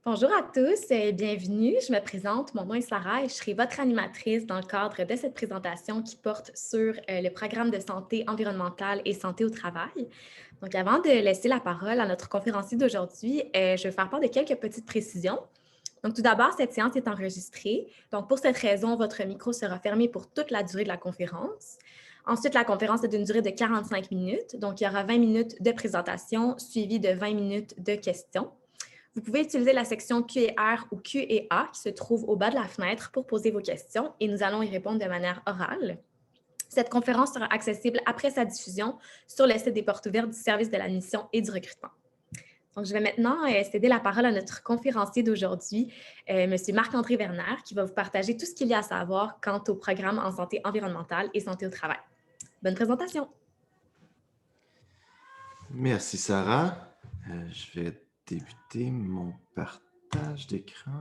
Bonjour à tous et bienvenue. Je me présente, mon nom est Sarah et je serai votre animatrice dans le cadre de cette présentation qui porte sur le programme de santé environnementale et santé au travail. Donc, avant de laisser la parole à notre conférencier d'aujourd'hui, je vais faire part de quelques petites précisions. Donc, tout d'abord, cette séance est enregistrée. Donc, pour cette raison, votre micro sera fermé pour toute la durée de la conférence. Ensuite, la conférence est d'une durée de 45 minutes. Donc, il y aura 20 minutes de présentation suivies de 20 minutes de questions. Vous pouvez utiliser la section Q&R ou Q&A qui se trouve au bas de la fenêtre pour poser vos questions et nous allons y répondre de manière orale. Cette conférence sera accessible après sa diffusion sur le site des portes ouvertes du service de l'admission et du recrutement. Donc, je vais maintenant céder la parole à notre conférencier d'aujourd'hui, M. Marc-André Werner, qui va vous partager tout ce qu'il y a à savoir quant au programme en santé environnementale et santé au travail. Bonne présentation! Merci Sarah. Je vais débuter mon partage d'écran.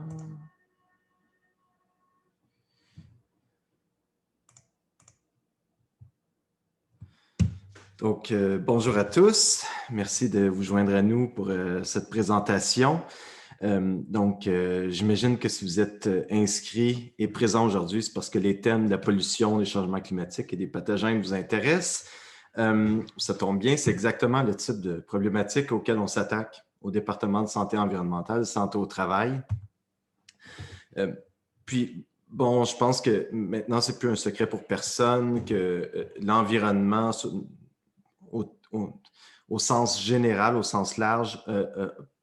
Donc, bonjour à tous. Merci de vous joindre à nous pour cette présentation. J'imagine que si vous êtes inscrit et présent aujourd'hui, c'est parce que les thèmes de la pollution, des changements climatiques et des pathogènes vous intéressent. Ça tombe bien, c'est exactement le type de problématique auquel on s'attaque au département de santé environnementale, santé au travail. Bon, je pense que maintenant, c'est plus un secret pour personne que l'environnement, au sens général, au sens large,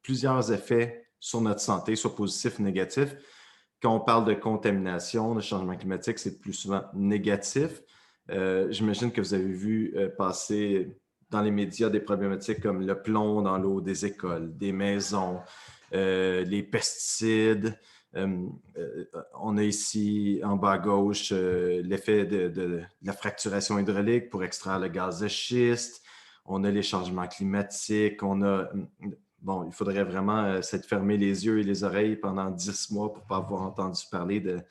plusieurs effets sur notre santé, soit positifs ou négatifs. Quand on parle de contamination, de changement climatique, c'est plus souvent négatif. J'imagine que vous avez vu passer dans les médias des problématiques comme le plomb dans l'eau des écoles, des maisons, les pesticides. On a ici en bas à gauche l'effet de la fracturation hydraulique pour extraire le gaz de schiste. On a les changements climatiques. Bon, il faudrait vraiment s'être fermé les yeux et les oreilles pendant 10 mois pour ne pas avoir entendu parler de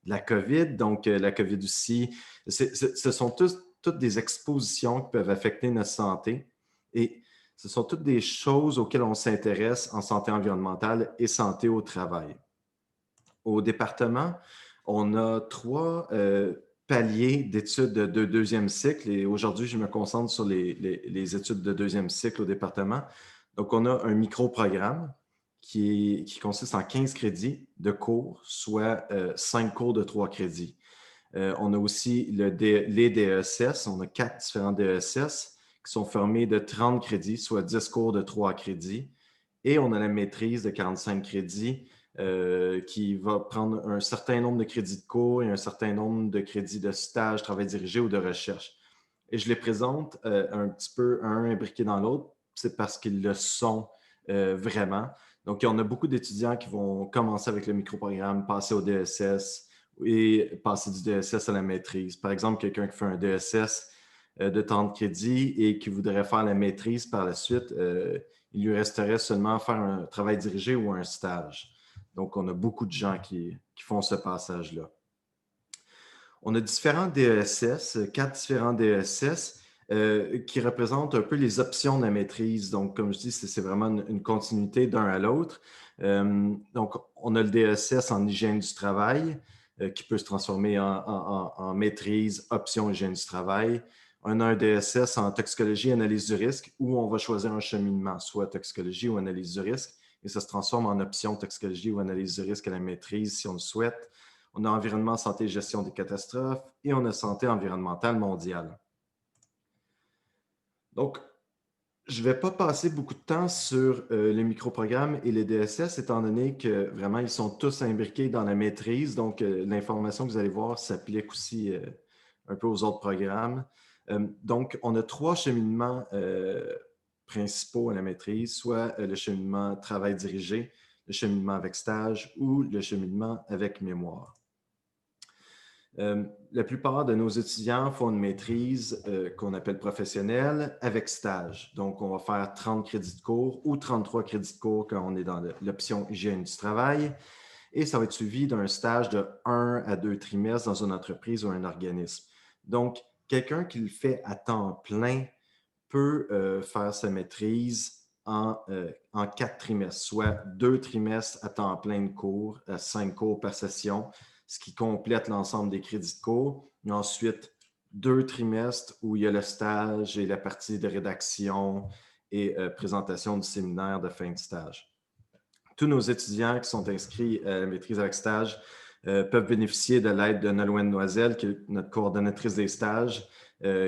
la COVID. Donc, la COVID aussi, ce sont toutes des expositions qui peuvent affecter notre santé. Et ce sont toutes des choses auxquelles on s'intéresse en santé environnementale et santé au travail. Au département, on a 3 paliers d'études de deuxième cycle et aujourd'hui, je me concentre sur les études de deuxième cycle au département. Donc, on a un micro-programme qui consiste en 15 crédits de cours, soit 5 cours de 3 crédits. On a aussi les DESS, on a 4 différents DESS qui sont formés de 30 crédits, soit 10 cours de 3 crédits. Et on a la maîtrise de 45 crédits qui va prendre un certain nombre de crédits de cours et un certain nombre de crédits de stage, travail dirigé ou de recherche. Et je les présente un petit peu un imbriqué dans l'autre, c'est parce qu'ils le sont vraiment. Donc, on a beaucoup d'étudiants qui vont commencer avec le microprogramme, passer au DSS et passer du DSS à la maîtrise. Par exemple, quelqu'un qui fait un DSS de 30 crédits et qui voudrait faire la maîtrise par la suite, il lui resterait seulement à faire un travail dirigé ou un stage. Donc, on a beaucoup de gens qui font ce passage-là. On a différents DESS, 4 différents DESS qui représentent un peu les options de la maîtrise. Donc, comme je dis, c'est vraiment une continuité d'un à l'autre. Donc, on a le DESS en hygiène du travail qui peut se transformer en maîtrise, option hygiène du travail. On a un DSS en toxicologie et analyse du risque où on va choisir un cheminement, soit toxicologie ou analyse du risque, et ça se transforme en option toxicologie ou analyse du risque à la maîtrise si on le souhaite. On a environnement, santé et gestion des catastrophes et on a santé environnementale mondiale. Donc, je ne vais pas passer beaucoup de temps sur les microprogrammes et les DSS, étant donné que vraiment, ils sont tous imbriqués dans la maîtrise. Donc, l'information que vous allez voir s'applique aussi un peu aux autres programmes. Donc, on a 3 cheminements principaux à la maîtrise, soit le cheminement travail dirigé, le cheminement avec stage ou le cheminement avec mémoire. La plupart de nos étudiants font une maîtrise qu'on appelle professionnelle avec stage. Donc, on va faire 30 crédits de cours ou 33 crédits de cours quand on est dans l'option hygiène du travail. Et ça va être suivi d'un stage de 1 à 2 trimestres dans une entreprise ou un organisme. Donc, quelqu'un qui le fait à temps plein peut faire sa maîtrise en 4 trimestres, soit 2 trimestres à temps plein de cours, 5 cours par session, ce qui complète l'ensemble des crédits de cours. Et ensuite, 2 trimestres où il y a le stage et la partie de rédaction et présentation du séminaire de fin de stage. Tous nos étudiants qui sont inscrits à la maîtrise avec stage peuvent bénéficier de l'aide de Nolwenn Noiselle, qui est notre coordonnatrice des stages,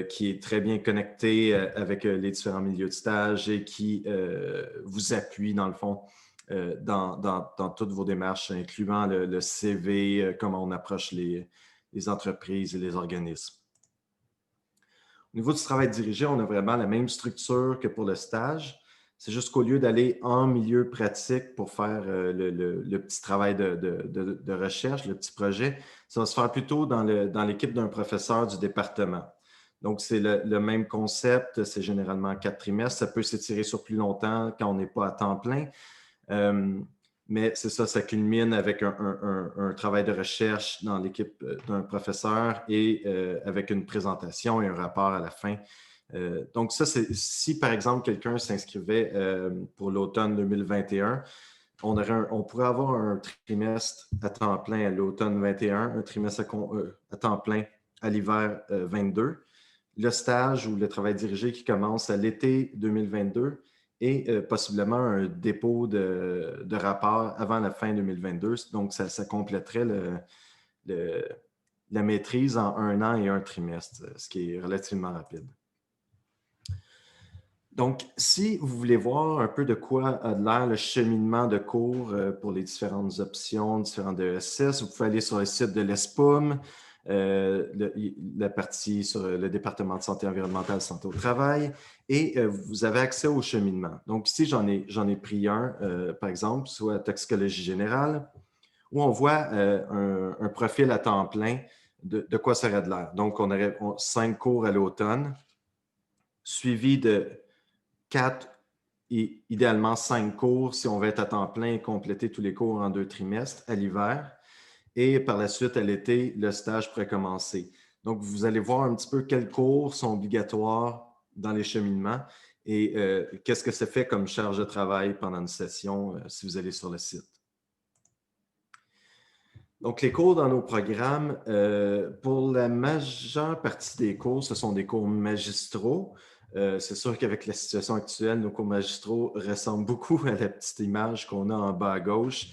qui est très bien connectée avec les différents milieux de stage et qui vous appuie, dans le fond, dans toutes vos démarches, incluant le CV, comment on approche les entreprises et les organismes. Au niveau du travail dirigé, on a vraiment la même structure que pour le stage. C'est juste qu'au lieu d'aller en milieu pratique pour faire le petit travail de recherche, le petit projet, ça va se faire plutôt dans l'équipe d'un professeur du département. Donc, c'est le même concept, c'est généralement 4 trimestres. Ça peut s'étirer sur plus longtemps quand on n'est pas à temps plein. Mais c'est ça, ça culmine avec un travail de recherche dans l'équipe d'un professeur et avec une présentation et un rapport à la fin. Donc ça, c'est si par exemple quelqu'un s'inscrivait pour l'automne 2021, on pourrait avoir un trimestre à temps plein à l'automne 21, un trimestre à temps plein à l'hiver 22, le stage ou le travail dirigé qui commence à l'été 2022 et possiblement un dépôt de rapport avant la fin 2022. Donc, ça compléterait la maîtrise en 1 an et 1 trimestre, ce qui est relativement rapide. Donc, si vous voulez voir un peu de quoi a l'air le cheminement de cours pour les différentes options, différentes ESS, vous pouvez aller sur le site de l'ESPUM, la partie sur le département de santé environnementale, santé au travail, et vous avez accès au cheminement. Donc, ici, j'en ai pris un, par exemple, soit toxicologie générale, où on voit un profil à temps plein de quoi ça aurait de l'air. Donc, on aurait 5 cours à l'automne, suivi de 4 et idéalement 5 cours si on veut être à temps plein et compléter tous les cours en 2 trimestres à l'hiver. Et par la suite, à l'été, le stage pourrait commencer. Donc, vous allez voir un petit peu quels cours sont obligatoires dans les cheminements et qu'est-ce que ça fait comme charge de travail pendant une session si vous allez sur le site. Donc, les cours dans nos programmes, pour la majeure partie des cours, ce sont des cours magistraux. C'est sûr qu'avec la situation actuelle, nos cours magistraux ressemblent beaucoup à la petite image qu'on a en bas à gauche,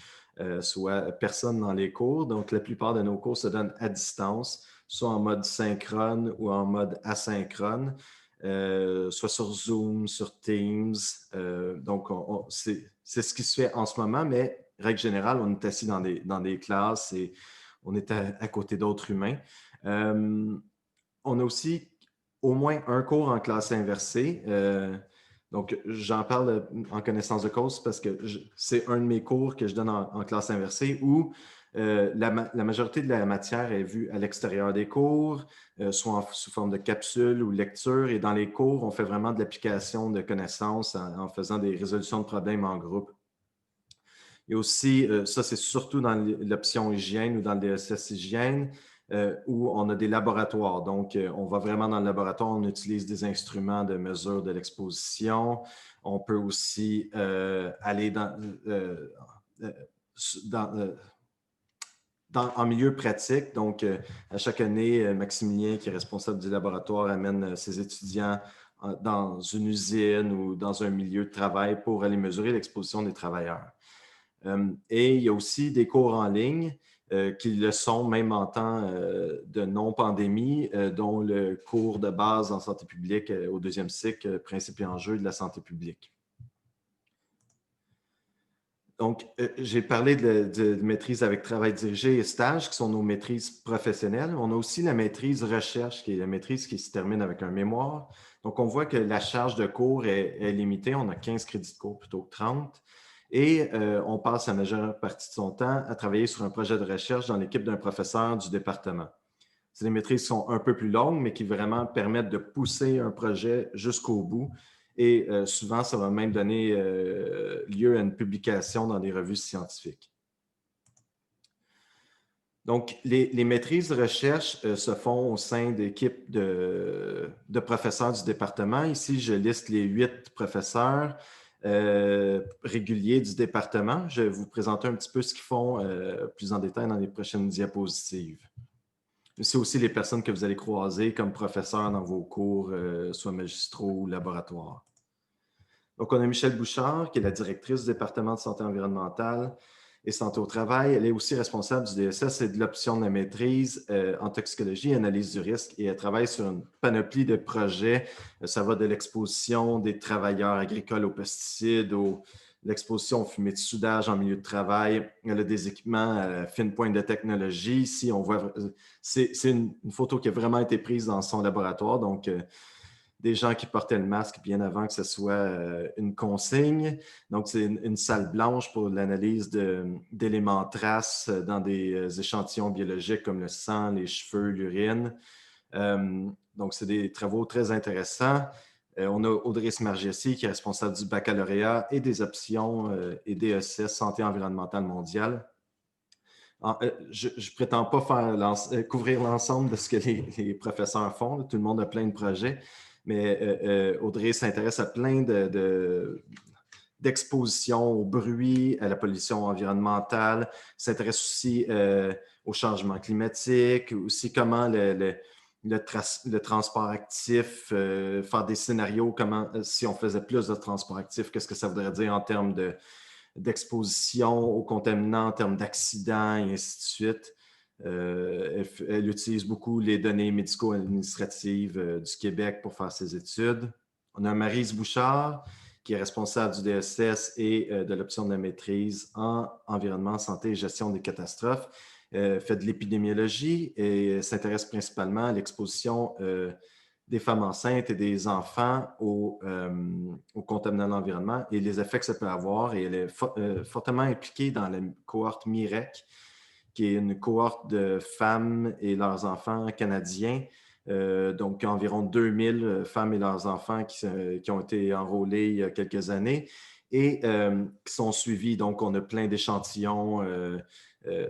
soit personne dans les cours. Donc, la plupart de nos cours se donnent à distance, soit en mode synchrone ou en mode asynchrone, soit sur Zoom, sur Teams. Donc, c'est ce qui se fait en ce moment, mais règle générale, on est assis dans des classes et on est à côté d'autres humains. On a aussi au moins un cours en classe inversée. Donc, j'en parle en connaissance de cause parce que c'est un de mes cours que je donne en classe inversée où la majorité de la matière est vue à l'extérieur des cours, soit sous forme de capsule ou lecture. Et dans les cours, on fait vraiment de l'application de connaissances en faisant des résolutions de problèmes en groupe. Et aussi, ça, c'est surtout dans l'option hygiène ou dans le DSS hygiène, où on a des laboratoires. Donc, on va vraiment dans le laboratoire, on utilise des instruments de mesure de l'exposition. On peut aussi aller en milieu pratique. Donc, à chaque année, Maximilien, qui est responsable du laboratoire, amène ses étudiants dans une usine ou dans un milieu de travail pour aller mesurer l'exposition des travailleurs. Et il y a aussi des cours en ligne qui le sont même en temps de non-pandémie, dont le cours de base en santé publique au 2e cycle, principes et enjeux de la santé publique. Donc, j'ai parlé de maîtrise avec travail dirigé et stage, qui sont nos maîtrises professionnelles. On a aussi la maîtrise recherche, qui est la maîtrise qui se termine avec un mémoire. Donc, on voit que la charge de cours est limitée. On a 15 crédits de cours plutôt que 30. Et on passe la majeure partie de son temps à travailler sur un projet de recherche dans l'équipe d'un professeur du département. C'est des maîtrises qui sont un peu plus longues, mais qui vraiment permettent de pousser un projet jusqu'au bout. Et souvent, ça va même donner lieu à une publication dans des revues scientifiques. Donc, les maîtrises de recherche se font au sein d'équipes de professeurs du département. Ici, je liste les 8 professeurs. réguliers du département. Je vais vous présenter un petit peu ce qu'ils font plus en détail dans les prochaines diapositives. C'est aussi les personnes que vous allez croiser comme professeurs dans vos cours, soit magistraux ou laboratoires. Donc, on a Michèle Bouchard, qui est la directrice du département de santé environnementale et santé au travail. Elle est aussi responsable du DSS et de l'option de la maîtrise en toxicologie et analyse du risque. Et elle travaille sur une panoplie de projets. Ça va de l'exposition des travailleurs agricoles aux pesticides, l'exposition aux fumées de soudage en milieu de travail. Elle a des équipements à fine pointe de technologie. Ici, on voit, c'est une photo qui a vraiment été prise dans son laboratoire. Donc, des gens qui portaient le masque bien avant que ce soit une consigne. Donc, c'est une salle blanche pour l'analyse d'éléments traces dans des échantillons biologiques comme le sang, les cheveux, l'urine. Donc, c'est des travaux très intéressants. On a Audrey Smargessi qui est responsable du baccalauréat et des options et DESS Santé environnementale mondiale. Je ne prétends pas couvrir l'ensemble de ce que les professeurs font. Là. Tout le monde a plein de projets. Mais Audrey s'intéresse à plein d'expositions au bruit, à la pollution environnementale, s'intéresse aussi au changement climatique, aussi comment le transport actif, faire des scénarios, comment si on faisait plus de transport actif, qu'est-ce que ça voudrait dire en termes d'exposition aux contaminants, en termes d'accidents et ainsi de suite. Elle utilise beaucoup les données médico-administratives du Québec pour faire ses études. On a Maryse Bouchard, qui est responsable du DSS et de l'option de la maîtrise en environnement, santé et gestion des catastrophes. Fait de l'épidémiologie et s'intéresse principalement à l'exposition des femmes enceintes et des enfants aux contaminants de l'environnement et les effets que ça peut avoir. Et elle est fortement impliquée dans la cohorte MIREC, qui est une cohorte de femmes et leurs enfants canadiens. Donc, environ 2000 femmes et leurs enfants qui ont été enrôlés il y a quelques années et qui sont suivis. Donc, on a plein d'échantillons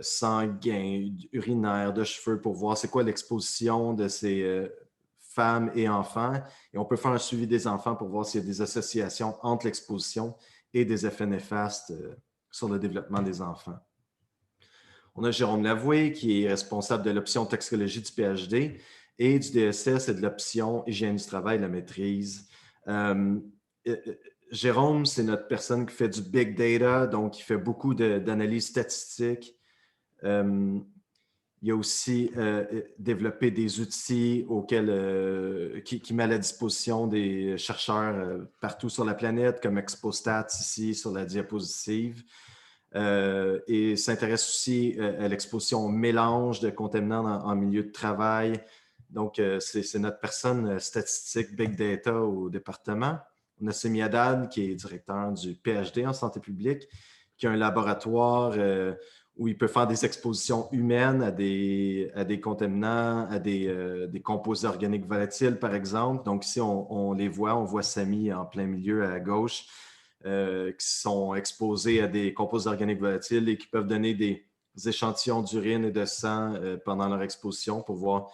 sanguins, urinaires, de cheveux pour voir c'est quoi l'exposition de ces femmes et enfants. Et on peut faire un suivi des enfants pour voir s'il y a des associations entre l'exposition et des effets néfastes sur le développement des enfants. On a Jérôme Lavoué, qui est responsable de l'option toxicologie du PhD et du DSS et de l'option hygiène du travail, la maîtrise. Jérôme, c'est notre personne qui fait du big data, donc il fait beaucoup d'analyses statistiques. Il a aussi développé des outils qui met à la disposition des chercheurs partout sur la planète, comme Expostat ici sur la diapositive. Et s'intéresse aussi à l'exposition au mélange de contaminants en milieu de travail. Donc, c'est notre personne statistique Big Data au département. On a Semi Haddad, qui est directeur du PhD en santé publique, qui a un laboratoire où il peut faire des expositions humaines à des contaminants, à des composés organiques volatiles, par exemple. Donc, ici, on les voit. On voit Sami en plein milieu à gauche. Qui sont exposés à des composés organiques volatiles et qui peuvent donner des échantillons d'urine et de sang pendant leur exposition pour voir,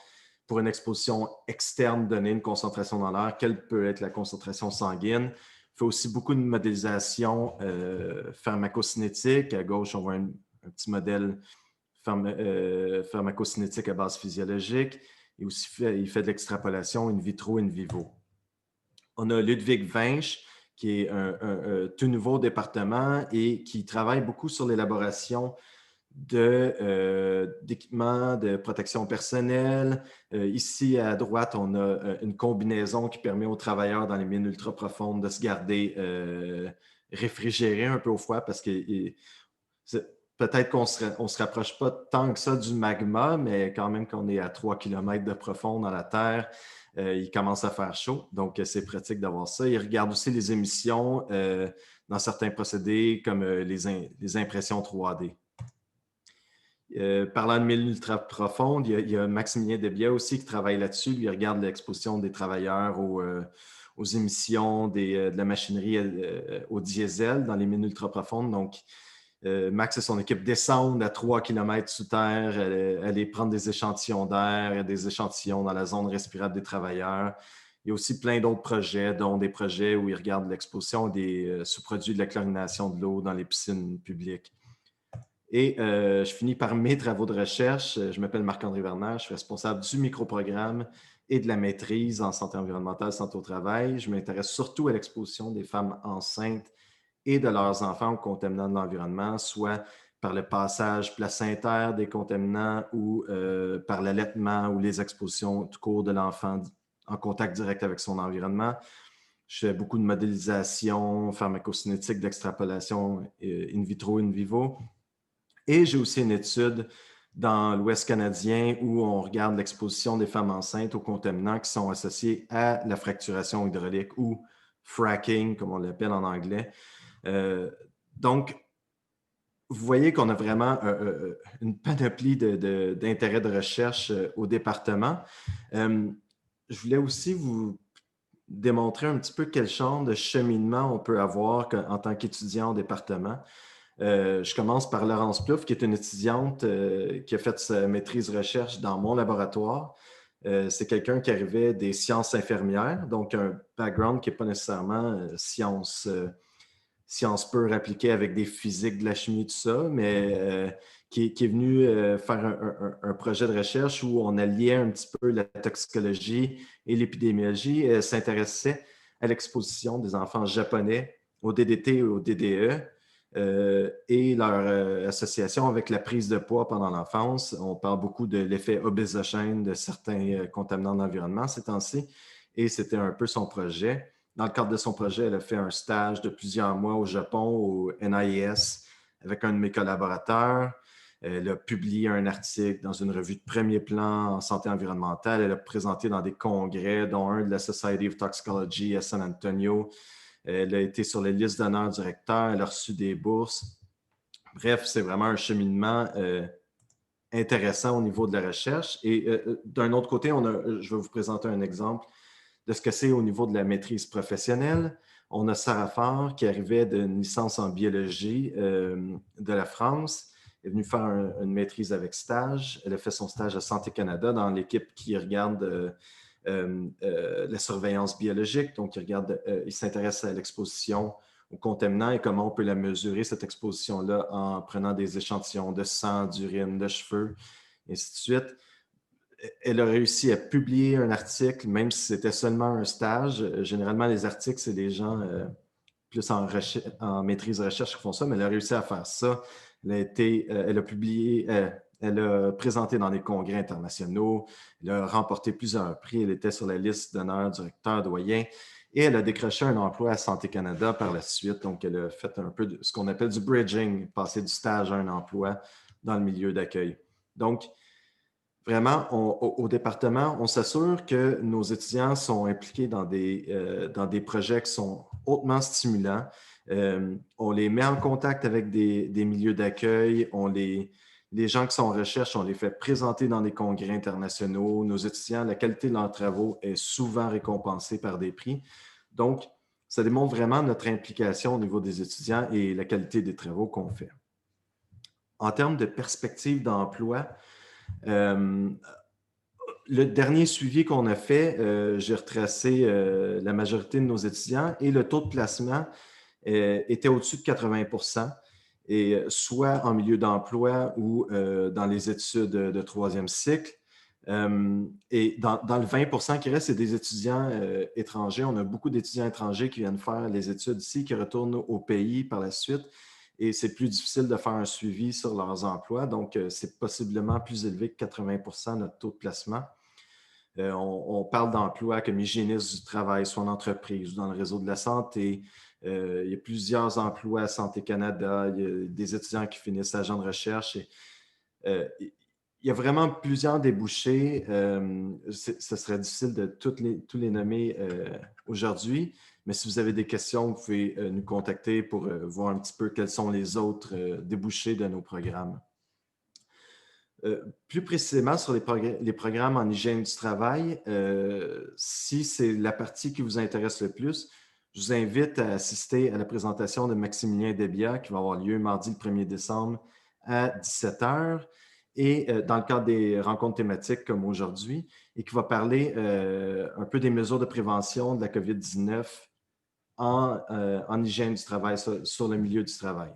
pour une exposition externe, donner une concentration dans l'air, quelle peut être la concentration sanguine. Il fait aussi beaucoup de modélisation pharmacocinétique. À gauche, on voit un petit modèle pharmacocinétique à base physiologique. Et aussi, il fait de l'extrapolation in vitro, in vivo. On a Ludwig Weinsch, qui est un tout nouveau département et qui travaille beaucoup sur l'élaboration d'équipements de protection personnelle. Ici, à droite, on a une combinaison qui permet aux travailleurs dans les mines ultra profondes de se garder réfrigérés un peu au froid parce que peut-être qu'on ne se rapproche pas tant que ça du magma, mais quand même qu'on est à 3 km de profond dans la Terre, il commence à faire chaud, donc c'est pratique d'avoir ça. Il regarde aussi les émissions dans certains procédés comme les impressions 3D. Parlant de mines ultra profondes, il y a Maximilien Desbiens aussi qui travaille là-dessus. Lui, il regarde l'exposition des travailleurs aux émissions de la machinerie au diesel dans les mines ultra profondes. Donc, Max et son équipe descendent à 3 km sous terre, aller prendre des échantillons d'air, des échantillons dans la zone respirable des travailleurs. Il y a aussi plein d'autres projets, dont des projets où ils regardent l'exposition des sous-produits de la chlorination de l'eau dans les piscines publiques. Et je finis par mes travaux de recherche. Je m'appelle Marc-André Werner, je suis responsable du microprogramme et de la maîtrise en santé environnementale, santé au travail. Je m'intéresse surtout à l'exposition des femmes enceintes et de leurs enfants aux contaminants de l'environnement, soit par le passage placentaire des contaminants ou par l'allaitement ou les expositions tout court de l'enfant en contact direct avec son environnement. Je fais beaucoup de modélisation pharmacocinétique, d'extrapolation in vitro, in vivo. Et j'ai aussi une étude dans l'Ouest canadien où on regarde l'exposition des femmes enceintes aux contaminants qui sont associés à la fracturation hydraulique ou fracking, comme on l'appelle en anglais. Donc, vous voyez qu'on a vraiment une panoplie d'intérêts de recherche au département. Je voulais aussi vous démontrer un petit peu quel genre de cheminement on peut avoir en tant qu'étudiant au département. Je commence par Laurence Plouffe, qui est une étudiante qui a fait sa maîtrise recherche dans mon laboratoire. C'est quelqu'un qui arrivait des sciences infirmières, donc un background qui n'est pas nécessairement sciences pures appliquées avec des physiques, de la chimie, tout ça, mais qui est venu faire un projet de recherche où on alliait un petit peu la toxicologie et l'épidémiologie. Elle s'intéressait à l'exposition des enfants japonais au DDT et au DDE. Et leur association avec la prise de poids pendant l'enfance. On parle beaucoup de l'effet obésogène de certains contaminants de l'environnement ces temps-ci, et c'était un peu son projet. Dans le cadre de son projet, elle a fait un stage de plusieurs mois au Japon, au NIES, avec un de mes collaborateurs. Elle a publié un article dans une revue de premier plan en santé environnementale. Elle a présenté dans des congrès, dont un de la Society of Toxicology à San Antonio. Elle a été sur les listes d'honneur du recteur, elle a reçu des bourses. Bref, c'est vraiment un cheminement intéressant au niveau de la recherche. Et d'un autre côté, je vais vous présenter un exemple de ce que c'est au niveau de la maîtrise professionnelle. On a Sarah Faure qui arrivait d'une licence en biologie de la France. Elle est venue faire une maîtrise avec stage. Elle a fait son stage à Santé Canada dans l'équipe qui regarde la surveillance biologique. Donc, il s'intéresse à l'exposition aux contaminants et comment on peut la mesurer, cette exposition-là, en prenant des échantillons de sang, d'urine, de cheveux, et ainsi de suite. Elle a réussi à publier un article, même si c'était seulement un stage. Généralement, les articles, c'est des gens plus en maîtrise de recherche qui font ça, mais elle a réussi à faire ça. Elle a publié, elle a présenté dans des congrès internationaux, elle a remporté plusieurs prix, elle était sur la liste d'honneur du recteur doyen et elle a décroché un emploi à Santé Canada par la suite. Donc, elle a fait un peu de ce qu'on appelle du bridging, passer du stage à un emploi dans le milieu d'accueil. Donc, vraiment, au département, on s'assure que nos étudiants sont impliqués dans des projets qui sont hautement stimulants. On les met en contact avec des milieux d'accueil. Les gens qui sont en recherche, on les fait présenter dans des congrès internationaux. Nos étudiants, la qualité de leurs travaux est souvent récompensée par des prix. Donc, ça démontre vraiment notre implication au niveau des étudiants et la qualité des travaux qu'on fait. En termes de perspective d'emploi, le dernier suivi qu'on a fait, j'ai retracé la majorité de nos étudiants et le taux de placement était au-dessus de 80%, et soit en milieu d'emploi ou dans les études de troisième cycle. Et dans le 20% qui reste, c'est des étudiants étrangers. On a beaucoup d'étudiants étrangers qui viennent faire les études ici, qui retournent au pays par la suite. Et c'est plus difficile de faire un suivi sur leurs emplois. Donc, c'est possiblement plus élevé que 80% notre taux de placement. On parle d'emplois comme hygiéniste du travail, soit en entreprise ou dans le réseau de la santé. Il y a plusieurs emplois à Santé Canada. Il y a des étudiants qui finissent agents de recherche. Il y a vraiment plusieurs débouchés. Ce serait difficile de tous les nommer aujourd'hui. Mais si vous avez des questions, vous pouvez nous contacter pour voir un petit peu quels sont les autres débouchés de nos programmes. Plus précisément sur les programmes en hygiène du travail, si c'est la partie qui vous intéresse le plus, je vous invite à assister à la présentation de Maximilien Debia qui va avoir lieu mardi le 1er décembre à 17h. et dans le cadre des rencontres thématiques comme aujourd'hui, et qui va parler un peu des mesures de prévention de la COVID-19 en hygiène du travail, sur le milieu du travail.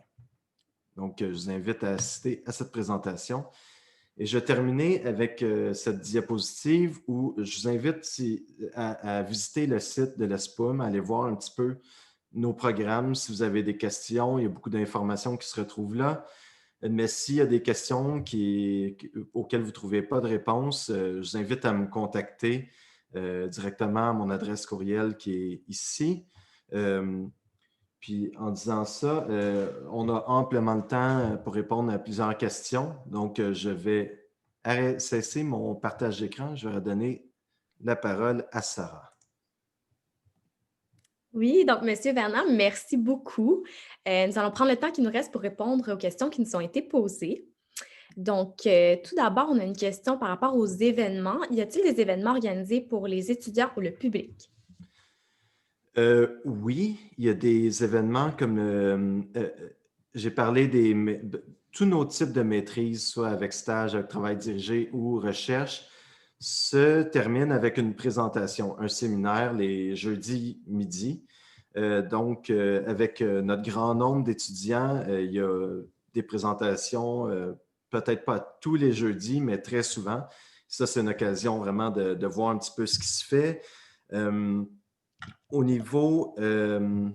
Donc, je vous invite à assister à cette présentation. Et je vais terminer avec cette diapositive où je vous invite à visiter le site de l'ESPUM, à aller voir un petit peu nos programmes. Si vous avez des questions, il y a beaucoup d'informations qui se retrouvent là. Mais s'il y a des questions auxquelles vous ne trouvez pas de réponse, je vous invite à me contacter directement à mon adresse courriel qui est ici. Puis en disant ça, on a amplement le temps pour répondre à plusieurs questions. Donc, je vais cesser mon partage d'écran. Je vais redonner la parole à Sarah. Oui, donc, Monsieur Vernant, merci beaucoup. Nous allons prendre le temps qui nous reste pour répondre aux questions qui nous ont été posées. Donc, tout d'abord, on a une question par rapport aux événements. Y a-t-il des événements organisés pour les étudiants ou le public? Oui, il y a des événements comme j'ai parlé de tous nos types de maîtrise, soit avec stage, avec travail dirigé ou recherche, se terminent avec une présentation, un séminaire les jeudis midi. Donc, avec notre grand nombre d'étudiants, il y a des présentations, peut-être pas tous les jeudis, mais très souvent. Ça, c'est une occasion vraiment de voir un petit peu ce qui se fait. Au niveau de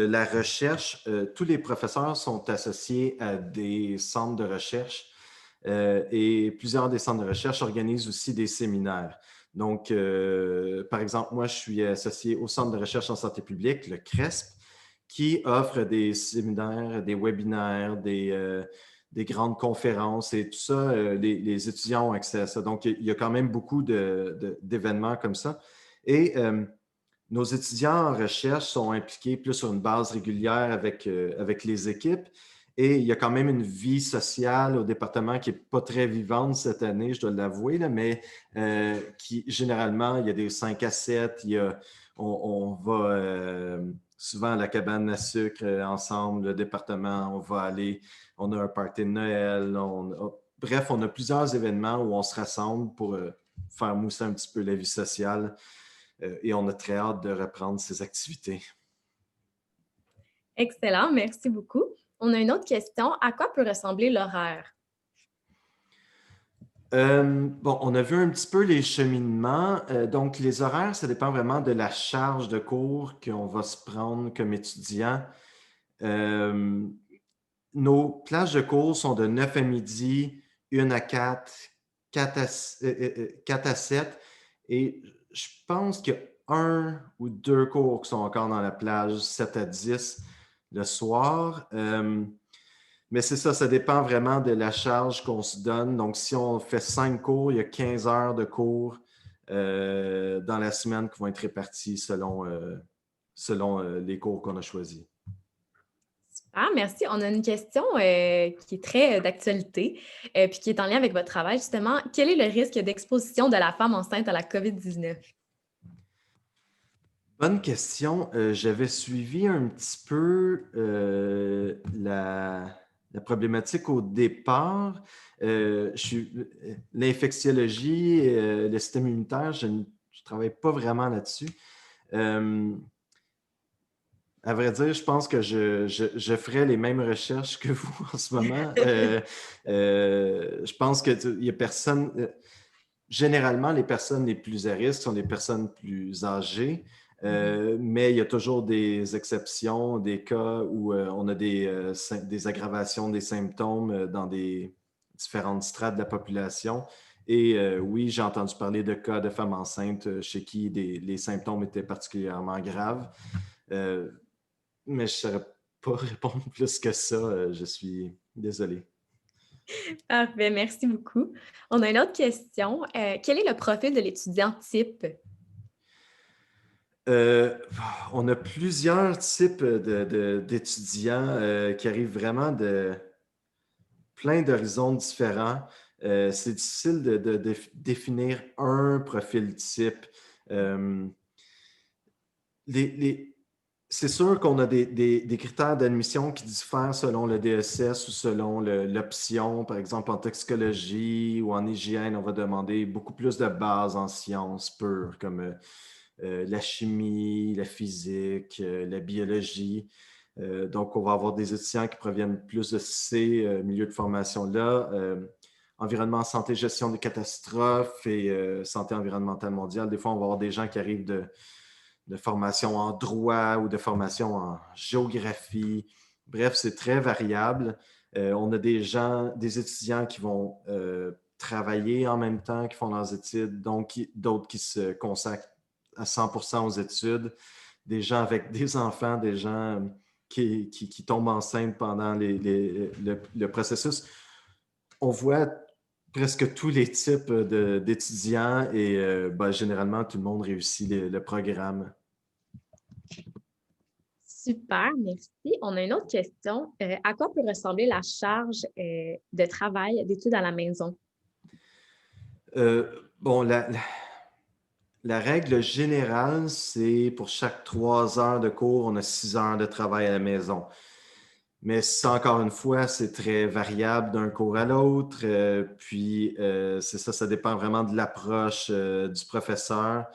la recherche, tous les professeurs sont associés à des centres de recherche et plusieurs des centres de recherche organisent aussi des séminaires. Donc, par exemple, moi, je suis associé au Centre de recherche en santé publique, le CRESP, qui offre des séminaires, des webinaires, des grandes conférences et tout ça. Les étudiants ont accès à ça. Donc, il y a quand même beaucoup d'événements comme ça. Et nos étudiants en recherche sont impliqués plus sur une base régulière avec les équipes et il y a quand même une vie sociale au département qui n'est pas très vivante cette année, je dois l'avouer, mais qui généralement, il y a des 5 à 7, on va souvent à la cabane à sucre ensemble, le département, on a un party de Noël, bref, on a plusieurs événements où on se rassemble pour faire mousser un petit peu la vie sociale. Et on a très hâte de reprendre ces activités. Excellent, merci beaucoup. On a une autre question. À quoi peut ressembler l'horaire? Bon, on a vu un petit peu les cheminements. Donc, les horaires, ça dépend vraiment de la charge de cours qu'on va se prendre comme étudiant. Nos plages de cours sont de 9 à midi, 1 à 4, 4 à 7. Et je pense qu'il y a un ou deux cours qui sont encore dans la plage, 7 à 10 le soir. Mais c'est ça, ça dépend vraiment de la charge qu'on se donne. Donc, si on fait 5 cours, il y a 15 heures de cours dans la semaine qui vont être répartis selon les cours qu'on a choisis. Ah, merci. On a une question qui est très d'actualité, puis qui est en lien avec votre travail, justement. Quel est le risque d'exposition de la femme enceinte à la COVID-19? Bonne question. J'avais suivi un petit peu la problématique au départ. L'infectiologie, le système immunitaire, je ne travaille pas vraiment là-dessus. À vrai dire, je pense que je ferais les mêmes recherches que vous en ce moment. Je pense qu'il y a personne. Généralement, les personnes les plus à risque sont les personnes plus âgées, mais il y a toujours des exceptions, des cas où on a des aggravations des symptômes dans des différentes strates de la population. Et oui, j'ai entendu parler de cas de femmes enceintes chez qui les symptômes étaient particulièrement graves. Mais je ne saurais pas répondre plus que ça. Je suis désolé. Parfait, merci beaucoup. On a une autre question. Quel est le profil de l'étudiant type? Euh, on a plusieurs types d'étudiants qui arrivent vraiment de plein d'horizons différents. C'est difficile de définir un profil type. Euh, les, C'est sûr qu'on a des critères d'admission qui diffèrent selon le DSS ou selon l'option. Par exemple, en toxicologie ou en hygiène, on va demander beaucoup plus de bases en sciences pures, comme la chimie, la physique, la biologie. Donc, on va avoir des étudiants qui proviennent plus de ces milieux de formation-là. Environnement, santé, gestion des catastrophes et santé environnementale mondiale. Des fois, on va avoir des gens qui arrivent de formation en droit ou de formation en géographie. Bref, c'est très variable. On a des étudiants qui vont travailler en même temps, qui font leurs études, donc d'autres qui se consacrent à 100% aux études, des gens avec des enfants, des gens qui tombent enceintes pendant le processus. On voit presque tous les types d'étudiants et généralement, tout le monde réussit le programme. Super, merci. On a une autre question. À quoi peut ressembler la charge de travail d'études à la maison? Bon, la règle générale, c'est pour chaque 3 heures de cours, on a 6 heures de travail à la maison. Mais ça, encore une fois, c'est très variable d'un cours à l'autre. Puis, c'est ça, ça dépend vraiment de l'approche du professeur.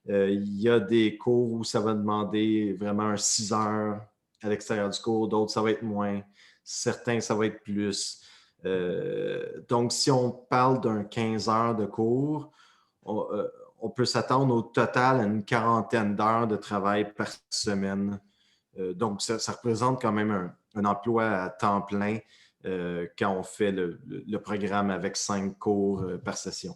Il y a des cours où ça va demander vraiment un 6 heures à l'extérieur du cours, d'autres, ça va être moins. Certains, ça va être plus. Donc, si on parle d'un 15 heures de cours, on peut s'attendre au total à une quarantaine d'heures de travail par semaine. Donc, ça représente quand même un emploi à temps plein quand on fait le programme avec 5 cours par session.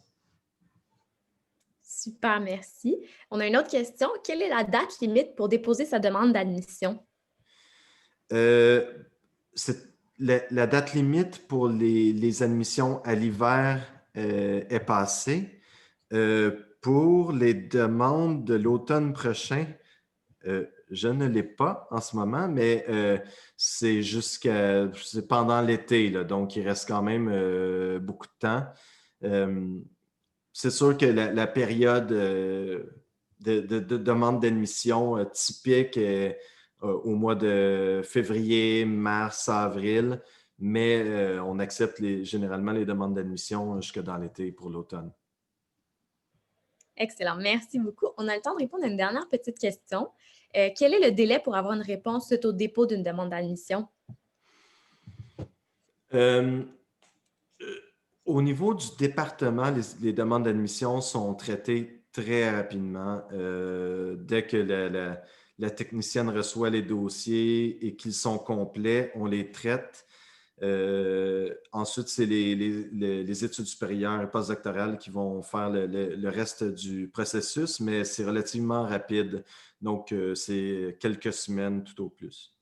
Super, merci. On a une autre question. Quelle est la date limite pour déposer sa demande d'admission? Euh, la date limite pour les admissions à l'hiver est passée. Pour les demandes de l'automne prochain, je ne l'ai pas en ce moment, mais c'est pendant l'été, là, donc il reste quand même beaucoup de temps. C'est sûr que la période de demande d'admission typique est au mois de février, mars, avril, mais on accepte généralement les demandes d'admission jusque dans l'été pour l'automne. Excellent, merci beaucoup. On a le temps de répondre à une dernière petite question. Quel est le délai pour avoir une réponse suite au dépôt d'une demande d'admission? Euh, Au niveau du département, les demandes d'admission sont traitées très rapidement. Dès que la technicienne reçoit les dossiers et qu'ils sont complets, on les traite. Ensuite, c'est les études supérieures et postdoctorales qui vont faire le reste du processus, mais c'est relativement rapide. Donc, c'est quelques semaines tout au plus.